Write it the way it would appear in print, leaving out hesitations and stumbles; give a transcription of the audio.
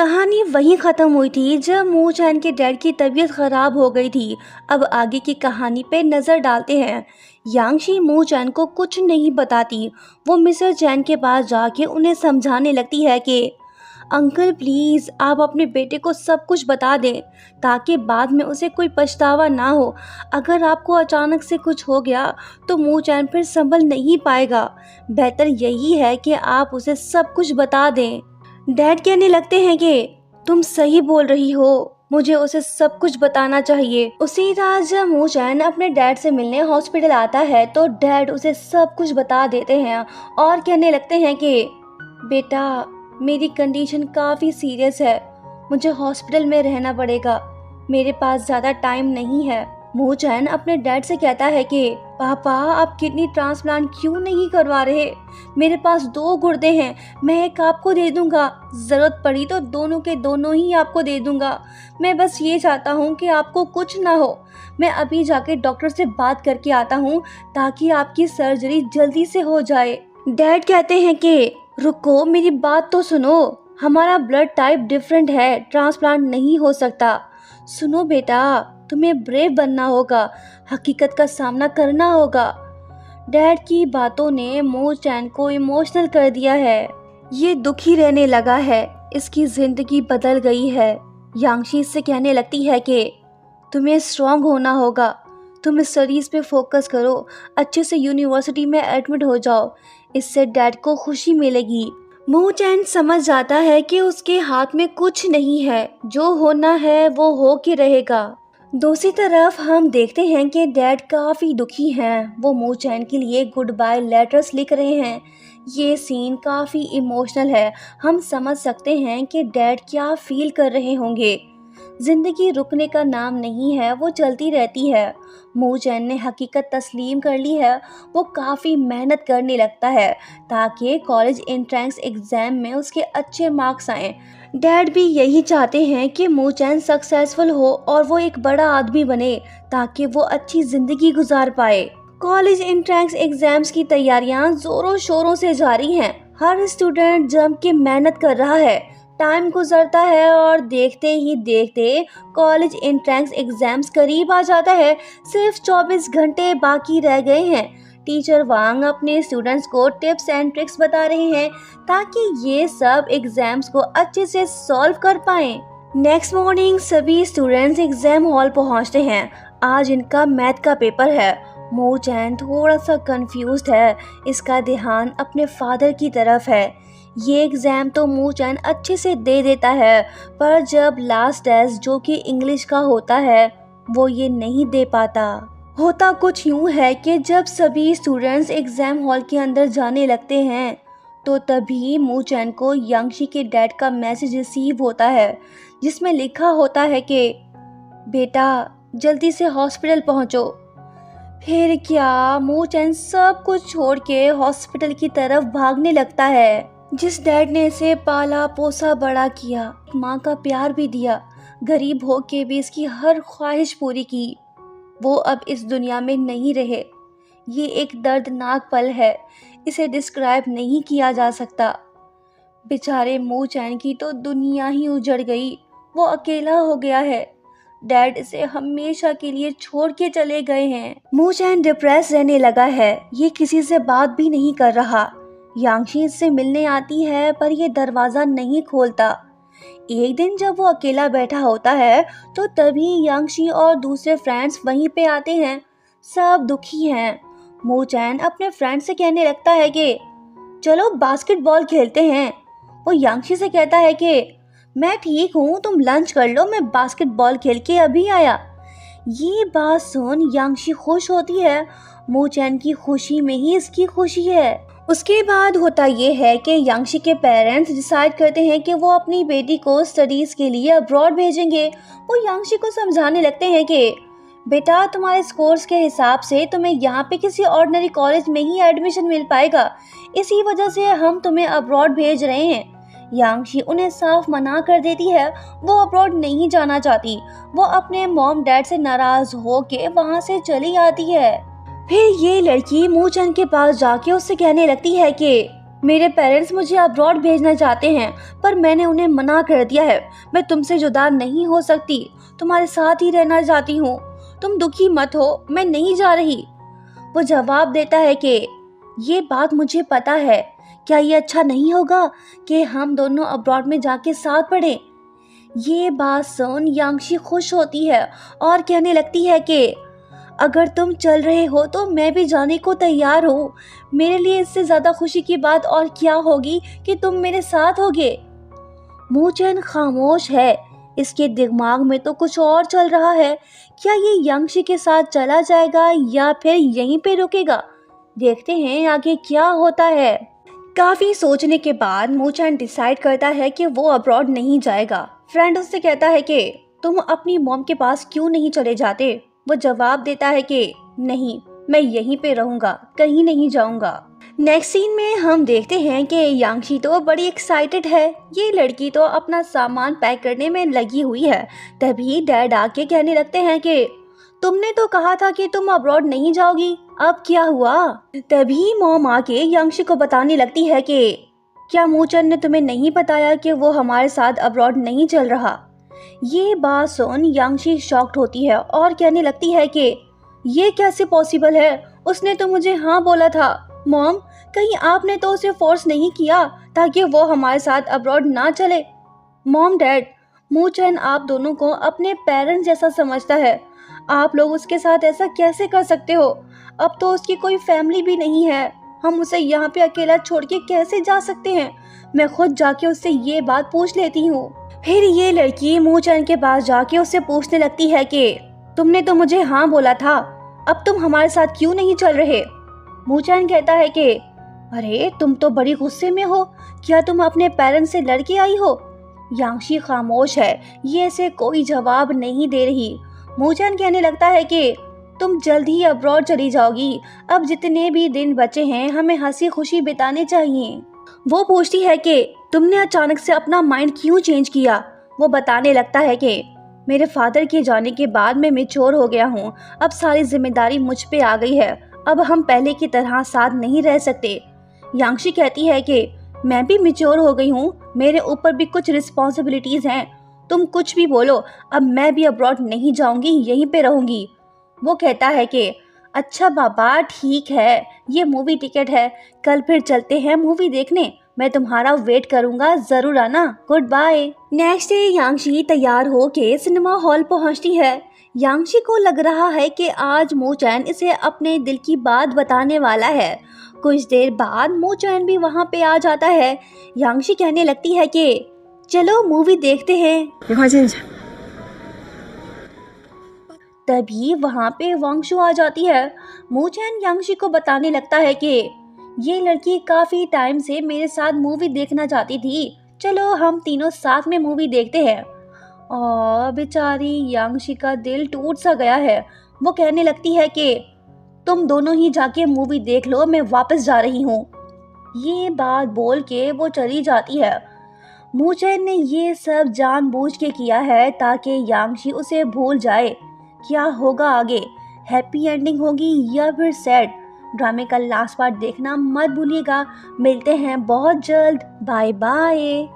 कहानी वहीं ख़त्म हुई थी जब मून चैन के डैड की तबीयत ख़राब हो गई थी। अब आगे की कहानी पे नज़र डालते हैं। यांगशी मून चैन को कुछ नहीं बताती। वो मिस्टर चैन के पास जाके उन्हें समझाने लगती है कि अंकल प्लीज़ आप अपने बेटे को सब कुछ बता दें ताकि बाद में उसे कोई पछतावा ना हो। अगर आपको अचानक से कुछ हो गया तो मून चैन फिर संभल नहीं पाएगा। बेहतर यही है कि आप उसे सब कुछ बता दें। डैड कहने लगते हैं कि तुम सही बोल रही हो, मुझे उसे सब कुछ बताना चाहिए। उसी रात जब मून चैन अपने डैड से मिलने हॉस्पिटल आता है तो डैड उसे सब कुछ बता देते हैं और कहने लगते हैं कि बेटा मेरी कंडीशन काफ़ी सीरियस है, मुझे हॉस्पिटल में रहना पड़ेगा, मेरे पास ज़्यादा टाइम नहीं है। मून चैन अपने डैड से कहता है कि पापा आप किडनी ट्रांसप्लांट क्यों नहीं करवा रहे? मेरे पास 2 गुर्दे हैं, मैं एक आपको दे दूंगा, ज़रूरत पड़ी तो दोनों के दोनों ही आपको दे दूंगा। मैं बस ये चाहता हूँ कि आपको कुछ ना हो। मैं अभी जाके डॉक्टर से बात करके आता हूँ ताकि आपकी सर्जरी जल्दी से हो जाए। डैड कहते हैं कि रुको मेरी बात तो सुनो, हमारा ब्लड टाइप डिफरेंट है, ट्रांसप्लांट नहीं हो सकता। सुनो बेटा तुम्हें ब्रेव बनना होगा, हकीकत का सामना करना होगा। डैड की बातों ने मून चैन को इमोशनल कर दिया है। ये दुखी रहने लगा है, इसकी जिंदगी बदल गई है। यांगशी से कहने लगती है कि तुम्हें स्ट्रांग होना होगा, तुम स्टडीज पे फोकस करो, अच्छे से यूनिवर्सिटी में एडमिट हो जाओ, इससे डैड को खुशी मिलेगी। मून चैन समझ जाता है कि उसके हाथ में कुछ नहीं है, जो होना है वो हो के रहेगा। दूसरी तरफ हम देखते हैं कि डैड काफ़ी दुखी हैं। वो मून चैन के लिए गुड बाय लेटर्स लिख रहे हैं। ये सीन काफ़ी इमोशनल है। हम समझ सकते हैं कि डैड क्या फील कर रहे होंगे। जिंदगी रुकने का नाम नहीं है, वो चलती रहती है। मून चैन ने हकीकत तस्लीम कर ली है। वो काफ़ी मेहनत करने लगता है ताकि कॉलेज एंट्रेंस एग्ज़ाम में उसके अच्छे मार्क्स आएँ। डैड भी यही चाहते हैं कि मून चैन सक्सेसफुल हो और वो एक बड़ा आदमी बने ताकि वो अच्छी ज़िंदगी गुजार पाए। कॉलेज एंट्रेंस एग्ज़ाम्स की तैयारियां ज़ोरों शोरों से जारी हैं। हर स्टूडेंट जम के मेहनत कर रहा है। टाइम गुजरता है और देखते ही देखते कॉलेज एंट्रेंस एग्ज़ाम्स करीब आ जाता है। सिर्फ 24 घंटे बाकी रह गए हैं। टीचर वांग अपने स्टूडेंट्स को टिप्स एंड ट्रिक्स बता रहे हैं ताकि ये सब एग्जाम्स को अच्छे से सॉल्व कर पाएं। नेक्स्ट मॉर्निंग सभी स्टूडेंट्स एग्जाम हॉल पहुंचते हैं। आज इनका मैथ का पेपर है। मून चैन थोड़ा सा कंफ्यूज्ड है, इसका ध्यान अपने फादर की तरफ है। ये एग्ज़ाम तो मून चैन अच्छे से दे देता है, पर जब लास्ट टेस्ट जो कि इंग्लिश का होता है वो ये नहीं दे पाता। होता कुछ यूँ है कि जब सभी स्टूडेंट्स एग्ज़ाम हॉल के अंदर जाने लगते हैं तो तभी मून चैन को यांगशी के डैड का मैसेज रिसीव होता है जिसमें लिखा होता है कि बेटा जल्दी से हॉस्पिटल पहुंचो। फिर क्या मून चैन सब कुछ छोड़ के हॉस्पिटल की तरफ भागने लगता है। जिस डैड ने इसे पाला पोसा बड़ा किया, माँ का प्यार भी दिया, गरीब हो के भी इसकी हर ख्वाहिश पूरी की, वो अब इस दुनिया में नहीं रहे। ये एक दर्दनाक पल है, इसे डिस्क्राइब नहीं किया जा सकता। बेचारे मून चैन की तो दुनिया ही उजड़ गई, वो अकेला हो गया है। डैड इसे हमेशा के लिए छोड़ के चले गए हैं। मून चैन डिप्रेस रहने लगा है, ये किसी से बात भी नहीं कर रहा। यांगशी इससे मिलने आती है पर ये दरवाज़ा नहीं खोलता। एक दिन जब वो अकेला बैठा होता है तो तभी यांगशी और दूसरे फ्रेंड्स वहीं पे आते हैं। सब दुखी हैं। मून चैन अपने फ्रेंड से कहने लगता है कि चलो बास्केटबॉल खेलते हैं। वो यांगशी से कहता है कि मैं ठीक हूँ, तुम लंच कर लो, मैं बास्केटबॉल खेल के अभी आया। ये बात सुन यांगशी खुश होती है। मून चैन की खुशी में ही इसकी खुशी है। उसके बाद होता ये है कि यांगशी के पेरेंट्स डिसाइड करते हैं कि वो अपनी बेटी को स्टडीज़ के लिए अब्रॉड भेजेंगे। वो यांगशी को समझाने लगते हैं कि बेटा तुम्हारे स्कोर्स के हिसाब से तुम्हें यहाँ पे किसी ऑर्डिनरी कॉलेज में ही एडमिशन मिल पाएगा, इसी वजह से हम तुम्हें अब्रॉड भेज रहे हैं। यांगशी उन्हें साफ मना कर देती है, वो अब्रॉड नहीं जाना चाहती। वो अपने मॉम डैड से नाराज़ हो के वहाँ से चली आती है। फिर ये लड़की मून चैन के पास जाके उससे कहने लगती है कि मेरे पेरेंट्स मुझे अब्रॉड भेजना चाहते हैं, पर मैंने उन्हें मना कर दिया है। मैं तुमसे जुदा नहीं हो सकती, तुम्हारे साथ ही रहना चाहती हूँ। तुम दुखी मत हो, मैं नहीं जा रही। वो जवाब देता है कि ये बात मुझे पता है, क्या ये अच्छा नहीं होगा कि हम दोनों अब्रॉड में जाके साथ पढ़ें? ये बात सुन यांगशी खुश होती है और कहने लगती है कि अगर तुम चल रहे हो तो मैं भी जाने को तैयार हूँ। मेरे लिए इससे ज़्यादा खुशी की बात और क्या होगी कि तुम मेरे साथ होगे। मूचेन खामोश है, इसके दिमाग में तो कुछ और चल रहा है। क्या ये यांगशी के साथ चला जाएगा या फिर यहीं पे रुकेगा? देखते हैं आगे क्या होता है। काफ़ी सोचने के बाद मूचेन डिसाइड करता है कि वो अब्रॉड नहीं जाएगा। फ्रेंड उससे कहता है कि तुम अपनी मॉम के पास क्यों नहीं चले जाते? वो जवाब देता है कि नहीं, मैं यहीं पे रहूंगा, कहीं नहीं जाऊंगा। नेक्स्ट सीन में हम देखते हैं कि यांगशी तो बड़ी एक्साइटेड है। ये लड़की तो अपना सामान पैक करने में लगी हुई है। तभी डैड आके कहने लगते हैं कि तुमने तो कहा था कि तुम अब्रॉड नहीं जाओगी, अब क्या हुआ? तभी मॉम आके यांगशी को बताने लगती है कि क्या मूचन ने तुम्हें नहीं बताया कि वो हमारे साथ अब्रॉड नहीं चल रहा? ये बात सुन यांगशी शॉक्ड होती है और कहने लगती है कि ये कैसे पॉसिबल है? उसने तो मुझे हाँ बोला था। मॉम, कहीं आपने तो उसे फोर्स नहीं किया ताकि वो हमारे साथ अब्रॉड ना चले? मॉम डैड, मूचन आप दोनों को अपने पेरेंट्स जैसा समझता है। आप लोग उसके साथ ऐसा कैसे कर सकते हो? अब तो उसकी कोई फैमिली भी नहीं है। हम उसे यहाँ पे अकेला छोड़ के कैसे जा सकते हैं? मैं खुद जाके उससे ये बात पूछ लेती हूँ। फिर ये लड़की मूचन के पास जाके उससे पूछने लगती है कि तुमने तो मुझे हाँ बोला था, अब तुम हमारे साथ क्यों नहीं चल रहे? मूचन कहता है कि अरे तुम तो बड़ी गुस्से में हो, क्या तुम अपने पेरेंट्स से लड़के आई हो? यांगशी खामोश है, ये ऐसे कोई जवाब नहीं दे रही। मूचन कहने लगता है कि तुम जल्द ही अब्रॉड चली जाओगी, अब जितने भी दिन बचे हैं हमें हंसी खुशी बिताने चाहिए। वो पूछती है कि तुमने अचानक से अपना माइंड क्यों चेंज किया? वो बताने लगता है कि मेरे फादर के जाने के बाद मैं मैच्योर हो गया हूँ, अब सारी जिम्मेदारी मुझ पे आ गई है, अब हम पहले की तरह साथ नहीं रह सकते। यांगशी कहती है कि मैं भी मैच्योर हो गई हूँ, मेरे ऊपर भी कुछ रिस्पॉन्सिबिलिटीज हैं, तुम कुछ भी बोलो, अब मैं भी अब्रॉड नहीं जाऊंगी, यहीं पे रहूंगी। वो कहता है कि अच्छा बाबा ठीक है, ये मूवी टिकट है, कल फिर चलते हैं मूवी देखने, मैं तुम्हारा वेट करूंगा, जरूर आना, गुड बाय। नेक्स्ट डे यांगशी तैयार होके सिनेमा हॉल पहुंचती है। यांगशी को लग रहा है कि आज मूचैन इसे अपने दिल की बात बताने वाला है। कुछ देर बाद मूचैन भी वहाँ पे आ जाता है। यांगशी कहने लगती है कि चलो मूवी देखते हैं। तभी वहाँ पे वांगशु आ जाती है। मूचैन यांगशी को बताने लगता है कि ये लड़की काफी टाइम से मेरे साथ मूवी देखना चाहती थी, चलो हम तीनों साथ में मूवी देखते हैं। और बेचारी यांगशी का दिल टूट सा गया है। वो कहने लगती है कि तुम दोनों ही जाके मूवी देख लो, मैं वापस जा रही हूँ। ये बात बोल के वो चली जाती है। मूचैन ने ये सब जानबूझ के किया है ताकि यांगशी उसे भूल जाए। क्या होगा आगे? हैप्पी एंडिंग होगी या फिर सैड? ड्रामे का लास्ट पार्ट देखना मत भूलिएगा। मिलते हैं बहुत जल्द, बाय बाय।